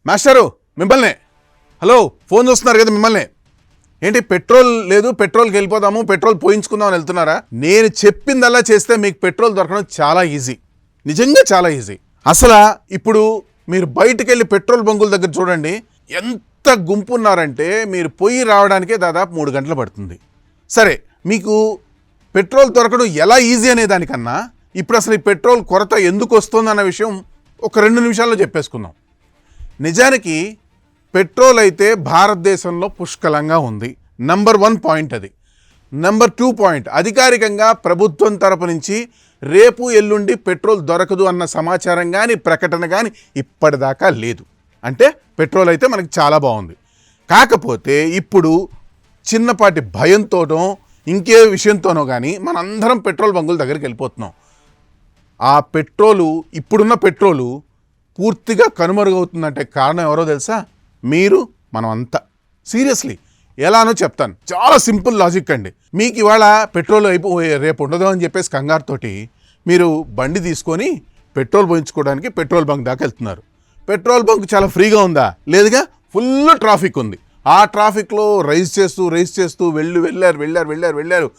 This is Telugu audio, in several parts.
మాస్టరు మిమ్మల్ని హలో ఫోన్ చూస్తున్నారు కదా మిమ్మల్ని ఏంటి పెట్రోల్ లేదు పెట్రోల్కి వెళ్ళిపోదాము పెట్రోల్ పోయించుకుందాం అని వెళ్తున్నారా నేను చెప్పిందల్లా చేస్తే మీకు పెట్రోల్ దొరకడం చాలా ఈజీ నిజంగా చాలా ఈజీ అసలు ఇప్పుడు మీరు బయటికి వెళ్ళి పెట్రోల్ బంకుల దగ్గర చూడండి ఎంత గుంపు ఉన్నారంటే మీరు పోయి రావడానికే దాదాపు 3 గంటలు పడుతుంది సరే మీకు పెట్రోల్ దొరకడం ఎలా ఈజీ అనే దానికన్నా ఇప్పుడు అసలు ఈ పెట్రోల్ కొరత ఎందుకు వస్తుందన్న విషయం ఒక 2 నిమిషాల్లో చెప్పేసుకుందాం నిజానికి పెట్రోల్ అయితే భారతదేశంలో పుష్కలంగా ఉంది నంబర్ 1 పాయింట్ అది నంబర్ 2 పాయింట్ అధికారికంగా ప్రభుత్వం తరపు నుంచి రేపు ఎల్లుండి పెట్రోల్ దొరకదు అన్న సమాచారం కానీ ప్రకటన కానీ ఇప్పటిదాకా లేదు అంటే పెట్రోల్ అయితే మనకి చాలా బాగుంది కాకపోతే ఇప్పుడు చిన్నపాటి భయంతోనో ఇంకే విషయంతోనో కానీ మనందరం పెట్రోల్ బంకుల దగ్గరికి వెళ్ళిపోతున్నాం ఆ పెట్రోలు ఇప్పుడున్న పెట్రోలు పూర్తిగా కనుమరుగవుతుందంటే కారణం ఎవరో తెలుసా మీరు మనం అంతా సీరియస్లీ ఎలానో చెప్తాను చాలా సింపుల్ లాజిక్ అండి మీకు ఇవాళ పెట్రోల్ రేపు ఉండదు అని చెప్పేసి కంగారుతోటి మీరు బండి తీసుకొని పెట్రోల్ పోయించుకోవడానికి పెట్రోల్ బంక్ దాకా వెళ్తున్నారు పెట్రోల్ బంక్ చాలా ఫ్రీగా ఉందా లేదుగా ఫుల్ ట్రాఫిక్ ఉంది ఆ ట్రాఫిక్లో రైస్ చేస్తూ వెళ్ళారు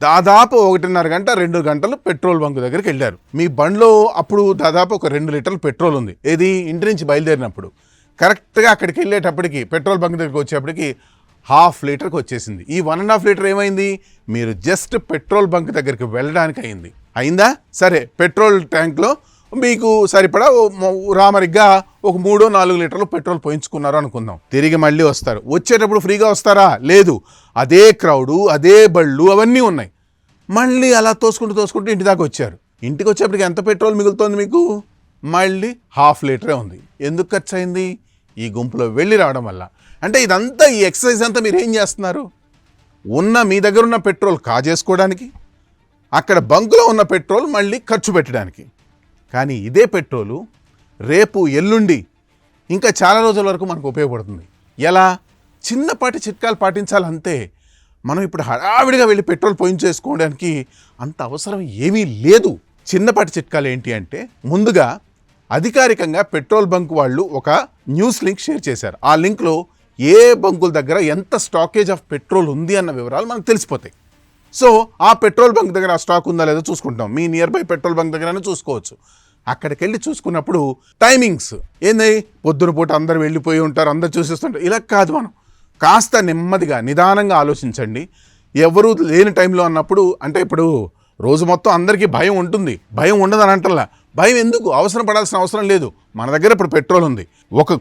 దాదాపు 1.5 గంట 2 గంటలు పెట్రోల్ బంక్ దగ్గరికి వెళ్ళారు మీ బండిలో అప్పుడు దాదాపు ఒక 2 లీటర్లు పెట్రోల్ ఉంది ఏది ఇంటి నుంచి బయలుదేరినప్పుడు కరెక్ట్గా అక్కడికి వెళ్ళేటప్పటికి పెట్రోల్ బంక్ దగ్గరికి వచ్చేప్పటికి 1/2 లీటర్కి వచ్చేసింది ఈ 1.5 లీటర్ ఏమైంది మీరు జస్ట్ పెట్రోల్ బంక్ దగ్గరికి వెళ్ళడానికి అయిందా సరే పెట్రోల్ ట్యాంక్లో మీకు సరిపడా రామరిగ్గా ఒక 3-4 లీటర్లు పెట్రోల్ పోయించుకున్నారు అనుకుందాం తిరిగి మళ్ళీ వస్తారు వచ్చేటప్పుడు ఫ్రీగా వస్తారా లేదు అదే క్రౌడు అదే బళ్ళు అవన్నీ ఉన్నాయి మళ్ళీ అలా తోసుకుంటూ ఇంటి దాకా వచ్చారు ఇంటికి వచ్చేప్పటికి ఎంత పెట్రోల్ మిగులుతోంది మీకు మళ్ళీ 1/2 లీటరే ఉంది ఎందుకు ఖర్చు అయింది ఈ గుంపులో వెళ్ళి రావడం వల్ల అంటే ఇదంతా ఈ ఎక్సర్సైజ్ అంతా మీరు ఏం చేస్తున్నారు మీ దగ్గర ఉన్న పెట్రోల్ కాజేసుకోవడానికి అక్కడ బంకులో ఉన్న పెట్రోల్ మళ్ళీ ఖర్చు పెట్టడానికి కానీ ఇదే పెట్రోలు రేపు ఎల్లుండి ఇంకా చాలా రోజుల వరకు మనకు ఉపయోగపడుతుంది ఎలా చిన్నపాటి చిట్కాలు పాటించాలంతే మనం ఇప్పుడు హడావిడిగా వెళ్ళి పెట్రోల్ పోయించేసుకోవడానికి అంత అవసరం ఏమీ లేదు చిన్నపాటి చిట్కాలు ఏంటి అంటే ముందుగా అధికారికంగా పెట్రోల్ బంక్ వాళ్ళు ఒక న్యూస్ లింక్ షేర్ చేశారు ఆ లింక్లో ఏ బంకుల దగ్గర ఎంత స్టాకేజ్ ఆఫ్ పెట్రోల్ ఉంది అన్న వివరాలు మనకు తెలిసిపోతాయి సో ఆ పెట్రోల్ బంక్ దగ్గర ఆ స్టాక్ ఉందా లేదో చూసుకుంటాం మీ నియర్ బై పెట్రోల్ బంక్ దగ్గర చూసుకోవచ్చు అక్కడికి వెళ్ళి చూసుకున్నప్పుడు టైమింగ్స్ ఏంది పొద్దున పూట అందరు వెళ్ళిపోయి ఉంటారు అందరు చూసేస్తుంటారు ఇలా కాదు మనం కాస్త నెమ్మదిగా నిదానంగా ఆలోచించండి ఎవరు లేని టైంలో అన్నప్పుడు అంటే ఇప్పుడు రోజు మొత్తం అందరికీ భయం ఉంటుంది భయం ఉండదని అంటల్లా భయం ఎందుకు అవసరం పడాల్సిన అవసరం లేదు మన దగ్గర ఇప్పుడు పెట్రోల్ ఉంది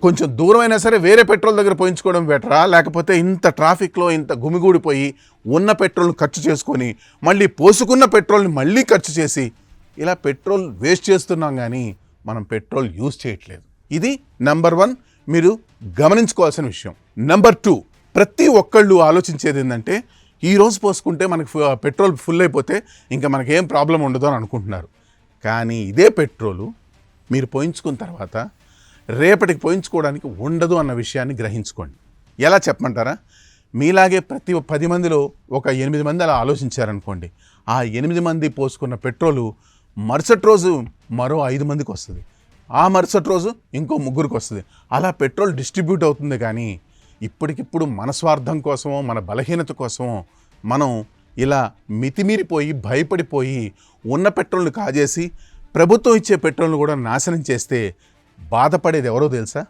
కొంచెం దూరం అయినా సరే వేరే పెట్రోల్ దగ్గర పోయించుకోవడం బెటరా లేకపోతే ఇంత ట్రాఫిక్లో ఇంత గుమిగూడిపోయి ఉన్న పెట్రోల్ని ఖర్చు చేసుకొని మళ్ళీ పోసుకున్న పెట్రోల్ని మళ్ళీ ఖర్చు చేసి ఇలా పెట్రోల్ వేస్ట్ చేస్తున్నాం కానీ మనం పెట్రోల్ యూజ్ చేయట్లేదు ఇది నంబర్ 1 మీరు గమనించుకోవాల్సిన విషయం నంబర్ 2 ప్రతి ఒక్కళ్ళు ఆలోచించేది ఏంటంటే ఈరోజు పోసుకుంటే మనకి పెట్రోల్ ఫుల్ అయిపోతే ఇంకా మనకేం ప్రాబ్లం ఉండదు అని అనుకుంటున్నారు కానీ ఇదే పెట్రోలు మీరు పోయించుకున్న తర్వాత రేపటికి పోయించుకోవడానికి ఉండదు అన్న విషయాన్ని గ్రహించుకోండి ఎలా చెప్పమంటారా మీలాగే ప్రతి 10 మందిలో ఒక 8 మంది అలా ఆలోచించారనుకోండి ఆ 8 మంది పోసుకున్న పెట్రోలు మరుసటి రోజు మరో 5 మందికి వస్తుంది ఆ మరుసటి రోజు ఇంకో 3కి వస్తుంది అలా పెట్రోల్ డిస్ట్రిబ్యూట్ అవుతుంది కానీ ఇప్పటికిప్పుడు మన స్వార్థం కోసమో మన బలహీనత కోసమో మనం ఇలా మితిమీరిపోయి భయపడిపోయి ఉన్న పెట్రోల్ని కాజేసి ప్రభుత్వం ఇచ్చే పెట్రోల్ని కూడా నాశనం చేస్తే బాధపడేది ఎవరో తెలుసా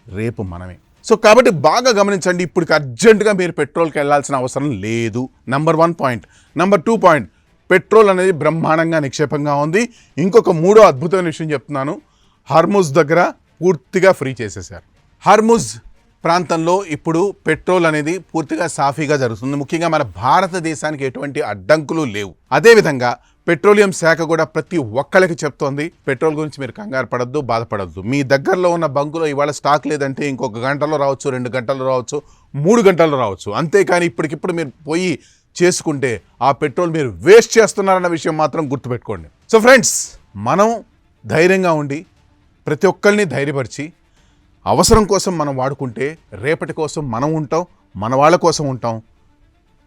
రేపు మనమే సో కాబట్టి బాగా గమనించండి ఇప్పటికి అర్జెంటుగా మీరు పెట్రోల్కి వెళ్ళాల్సిన అవసరం లేదు number 1 point number 2 point petrol అనేది బ్రహ్మాండంగా నిక్షేపంగా ఉంది ఇంకొక 3వ అద్భుతమైన విషయం చెప్తున్నాను హర్ముజ్ దగ్గర పూర్తిగా ఫ్రీ చేసేసారు హర్ముజ్ ప్రాంతంలో ఇప్పుడు పెట్రోల్ అనేది పూర్తిగా సాఫీగా జరుగుతుంది ముఖ్యంగా మన భారతదేశానికి ఎటువంటి అడ్డంకులు లేవు అదేవిధంగా పెట్రోలియం శాఖ కూడా ప్రతి ఒక్కళ్ళకి చెప్తోంది పెట్రోల్ గురించి మీరు కంగారు పడద్దు బాధపడద్దు మీ దగ్గరలో ఉన్న బంకులో ఇవాళ స్టాక్ లేదంటే ఇంకొక గంటలో రావచ్చు 2 గంటల్లో రావచ్చు 3 గంటల్లో రావచ్చు అంతేకాని ఇప్పటికిప్పుడు మీరు పోయి చేసుకుంటే ఆ పెట్రోల్ మీరు వేస్ట్ చేస్తున్నారన్న విషయం మాత్రం గుర్తుపెట్టుకోండి సో ఫ్రెండ్స్ మనం ధైర్యంగా ఉండి ప్రతి ఒక్కరిని ధైర్యపరిచి అవసరం కోసం మనం వాడుకుంటే రేపటి కోసం మనం ఉంటాం మన వాళ్ళ కోసం ఉంటాం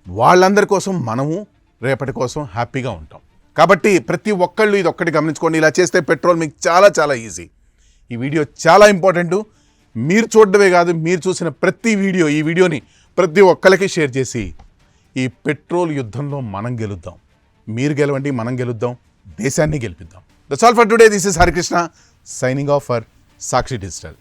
వాళ్ళందరి కోసం మనము రేపటి కోసం హ్యాపీగా ఉంటాం కాబట్టి ప్రతి ఒక్కళ్ళు ఇది ఒక్కటి గమనించుకోండి ఇలా చేస్తే పెట్రోల్ మీకు చాలా చాలా ఈజీ ఈ వీడియో చాలా ఇంపార్టెంట్ మీరు చూడడమే కాదు, మీరు చూసిన ప్రతి వీడియో, ఈ వీడియోని ప్రతి ఒక్కరికి షేర్ చేసి ఈ పెట్రోల్ యుద్ధంలో మనం గెలుద్దాం. మీరు గెలవండి, మనం గెలుద్దాం, దేశాన్ని గెలిపిద్దాం. That's all for today. This is Harikrishna signing off for Sakshi digital.